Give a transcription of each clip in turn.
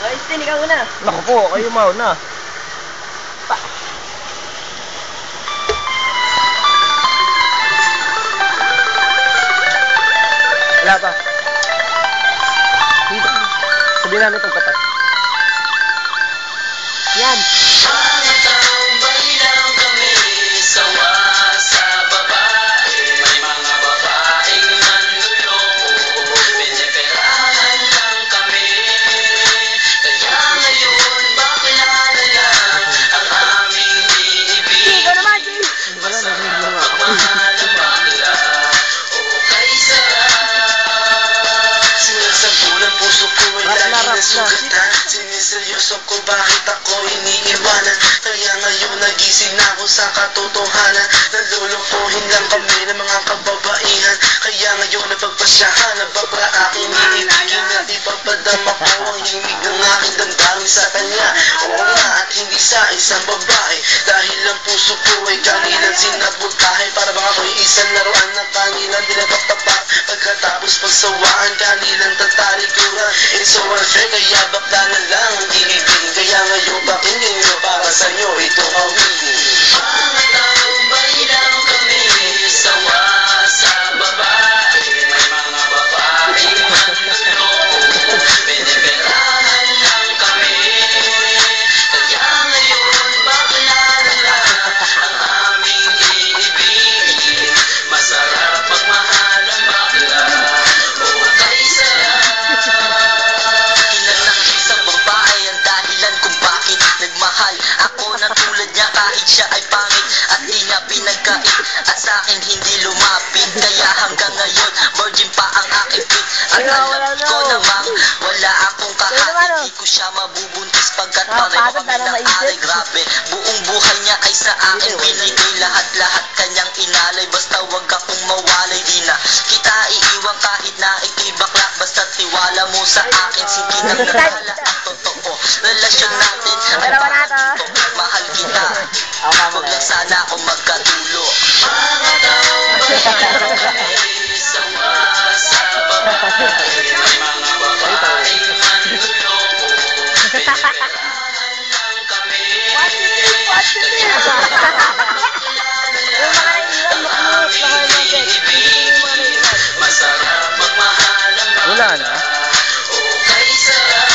Ay, Tin, ikaw una. Naku po, kayo mauna. Wala pa. Sabihin namin itong tapat. Yan. Mga taong baylang kami, sawa sa babae. May mga babaeng manluloko, piniperahan lang kami. Kaya ngayon, bakla na lang ang aming iibig. Masarap pagmahal ang bakla, o kay sarap. Sinasabulang puso ko ay lagi nasugatan. Siniseryoso ko bakit ako iniiwanan. Kaya ngayon nagising na ako sa katotohanan. Nalulukuhin lang kami ng mga kababaihan. Kaya ngayon napagpasyahan na bakla aking iibigin. At ipapadama ko ang himig ng aking damdamin sa kanya. Oo nga, at hindi sa isang babae. Dahil ang puso ko ay kanilang sinabutahe. Para bang ako'y isang laruan na kanilang dinapagtapak. Pagkatapos pagsawaan kanilang tatalikuran. It's so unfair, kaya bakla na lang ang ibigin. Kaya ngayon pakinggan nyo para sa'yo itong awitin. Mga taong baylang kami, sawa sa babae. May mga babaeng manluloko, piniperahan lang kami. Kaya ngayon bakla na lang ang aming iibigin. Masarap magmahal ang bakla, o kay sarap. Kilalang isang babae ang dahilan kung bakit nagmahal ako na tulad niya kahit siya ay pangit at di niya pinagkait at sa akin hindi lumapit. Kaya hanggang ngayon virgin pa ang aking pit at alam ko namang wala akong kahit di ko siya mabubuntis pagkat pareho kami ng ari. Grabe, buong buhay niya ay sa akin binigay, lahat-lahat kanyang inalay. Basta wag akong mawalay, di na kita iiwan kahit na ito'y bakla. Basta tiwala mo sa akin, sige nang nahala ang totoo. Relasyon natin ay pakatito, mahal kita, wag lang sana ako magkatulo. Mga taong baylang kami, sawa sa babae. May mga babaeng manluloko, piniperahan lang kami. Kaya masarap magmahal ang Wala na. o kay sarap.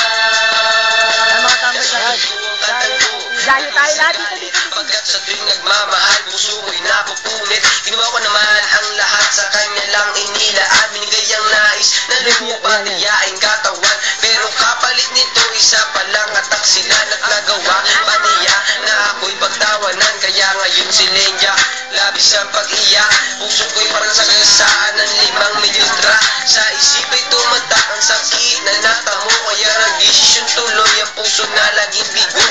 Dahil tayo lahat dito. Pagkat sa tuwing nagmamahal, puso ko'y napupunit. Ginawa ko naman ang lahat, sa kanya lang inilaan. Binigay ang nais na lumubad, iyaing katawan. Pero kapalit nito, isa pa lang at aksilan at nagawa pa niya na ako'y pagtawanan. Kaya ngayon si Lenya, labis ang pag-iyak. Puso ko'y parang sagasaan ng 5 milyontra. Sa isip ay tumata ang sakit na natamo. Kaya nag-desisyon tuloy ang puso na laging bigo.